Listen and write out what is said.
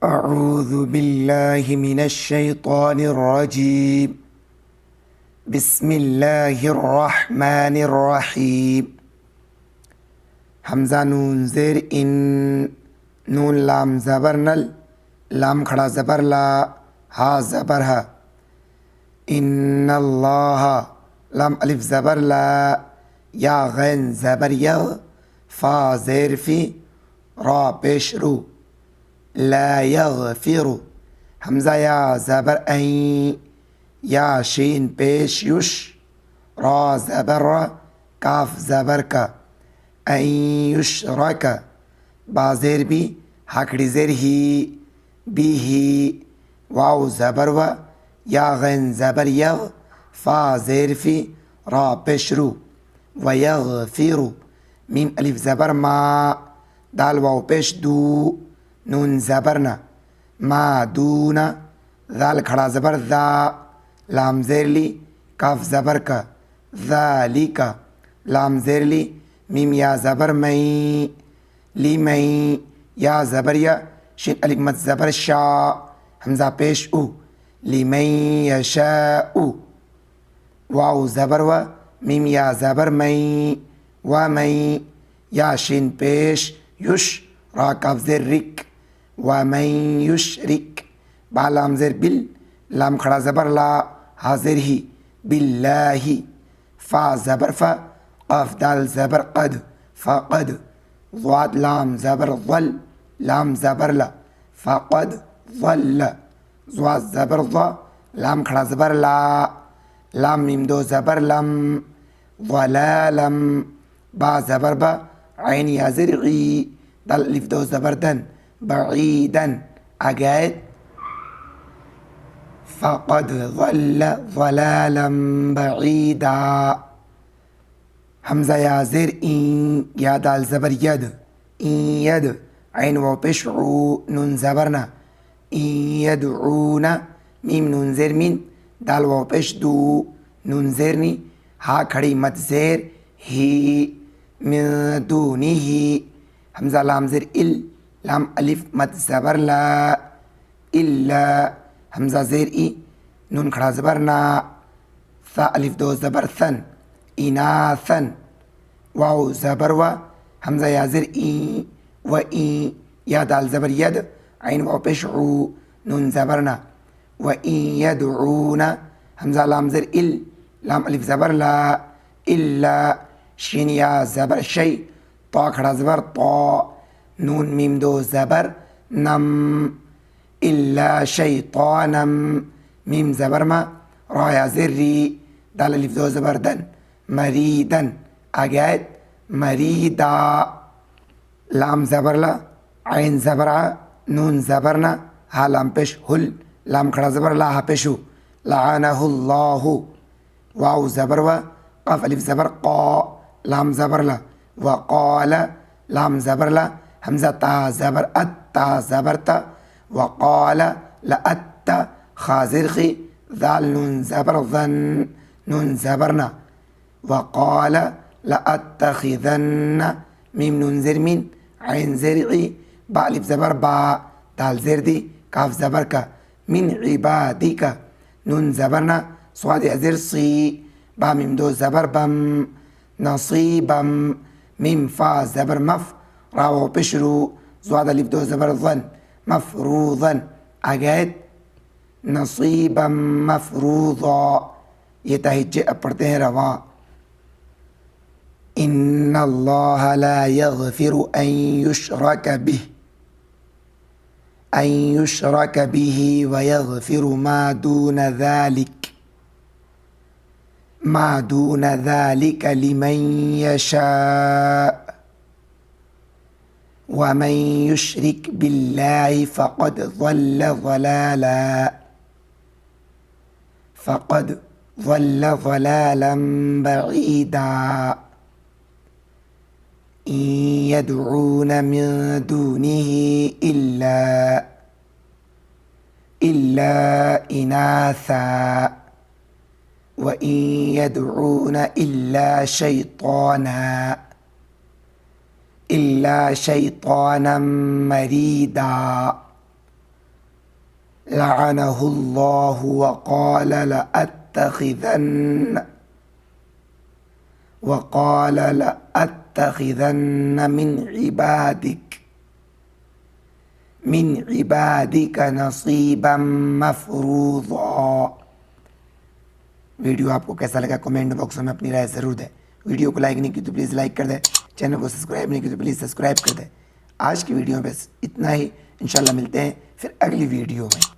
अऊज़ु बिल्लाहि मिनश्शैतानिर्रजीम बिस्मिल्लाहिर्रहमानिर्रहीम। हमज़ा नून ज़ेर इन, नून लाम ज़बर नल, लाम खड़ा ज़बर ला, हा ज़बर हा। इन्नल्लाह, लाम अलिफ ज़बर ला, या गैन ज़बर य, फ़ा ज़ेर फ़ी, रा पेश रू, ला यग़फ़िरु, हमज़ा या ज़बर ऐं, या शीन पेश युश, रा ज़बर रा, काफ ज़बर का, ऐं युशरक, बा ज़ेर बी, हाकड़ी ज़ेर ही, बी ही, वाव ज़बर व, या गैन ज़बर यग़, फ़ा ज़ेर फ़ी, रा पेश रू, व यग़फ़िरु, मीम अलिफ ज़बर मा, दाल वाव पेश दू, नून ज़बर ना, मा दूना, दाल खड़ा ज़बर दा, लाम ज़ेर ली, काफ ज़बर का, ज़ालिका, लाम ज़ेर ली, मीम या ज़बर मई, ली मई, या ज़बर या, शिन अलिफ मत ज़बर शा, हमज़ा पेश उ, ली मई यशाउ, वाव ज़बर व, मीम या ज़बर मई, व मई, या शिन पेश युश, रा काफ ज़ेर रिक, व मई युशरिक, बा लाम ज़ेर बिल, लाम खड़ा ज़बर ला, हाज़िर ही, बिल्लाही, फ़ा ज़बर फ़ा, क़ाफ दाल ज़बर क़द, फ़क़द, ज़ाद लाम ज़बर ज़ल, लाम ज़बर ला, फ़क़द ज़ल्ल, ज़ा ज़बर ज़ा, लाम खड़ा ज़बर ला, लाम मीम दो ज़बर लम, ज़लालम, बा ज़बर बा, ऐन या ज़ेर ग़ी, दाल अलिफ दो ज़बर दन, बईदन, अगैद, फ़क़द ज़ल्ल ज़लालम बईदा, हमज़ा या ज़ेर इन, या दाल ज़बर यद, इन यद, ऐन वाव पेश ऊ, नून ज़बर ना, इन यदऊना, मीम नून ज़ेर मीन, दाल वाव पेश दू, नून ज़ेर नी, हा खड़ी मत ज़ेर ही, मिन दूनिही, हमज़ा लाम ज़ेर इल, लाम अलिफ मत ज़बर ला, इल्ला, हमज़ा ज़ेर ई, नून खड़ा ज़बर ना, सा अलिफ दो ज़बर सन, इनासन, वाव ज़बर व, हमज़ा या ज़ेर ई, व ई, या दाल ज़बर यद, ऐन वाव पेश ऊ, नून ज़बर ना, व ई यदऊना, हमज़ा लाम ज़ेर इल, लाम अलिफ ज़बर ला, इल्ला, शीन या ज़बर शै, ता खड़ा ज़बर ता, नून मीम दो ज़बर नम, इल्ला शैतानम, मीम ज़बर मा, रा या ज़ेर री, दाल अलिफ दो ज़बर दन, मरीदन, अगैद, मरीदा, लाम ज़बर ला, ऐन ज़बर आ, नून ज़बर ना, हा लाम पेश हुल, लाम खड़ा ज़बर ला, हा पेशु, लअनहुल्लाहु, वाव ज़बर व, क़ाफ अलिफ ज़बर क़ा, लाम ज़बर ला, व क़ाला, लाम ज़बर ला, हमज़ा ता ज़बर अत, ता ज़बर ता, व क़ाला लअत्त, खा ज़ेर ख़ी, ज़ाल नून ज़बर ज़न, नून ज़बर ना, व क़ाला लअत्तख़िज़न्न, मीम नून ज़ेर मीन, ऐन ज़ेर ग़ी, बा अलिफ ज़बर बा, दाल ज़ेर दी, काफ ज़बर का, मिन इबादिका, नून ज़बर ना, स्वाद या ज़ेर सी, बा मीम दो ज़बर बम, नसीबम, मीम फ़ा ज़बर मफ़, रा वाव पेश रू, ज़ाद अलिफ दो ज़बर ज़न, मफ़रूज़न, अगैद, नसीबम मफ़रूज़ा, ये तहज्जे अब पढ़ते हैं रवा। इन्नल्लाह ला यग़फ़िरु अन युशरक बिह, अन युशरक बिही व यग़फ़िरु मा दून ज़ालिक लिमन यशाअ, वमन युशरिक बिल्लाहि फ़क़द ज़ल्ल ज़लालन बईदा, इन यदऊन मिन दूनिही इल्ला इनासा, व इन यदऊन इल्ला शैतानम मरीदा, लअनहुल्लाहु वक़ाल लअत्तखिज़न्न मिन इबादिक नसीबम मफ़रूज़ा। वीडियो आपको कैसा लगा कमेंट बॉक्स में अपनी राय ज़रूर दें। वीडियो को लाइक नहीं की तो प्लीज़ लाइक कर दें, चैनल को सब्सक्राइब नहीं की तो प्लीज़ सब्सक्राइब कर दें। आज की वीडियो में बस इतना ही, इंशाल्लाह मिलते हैं फिर अगली वीडियो में।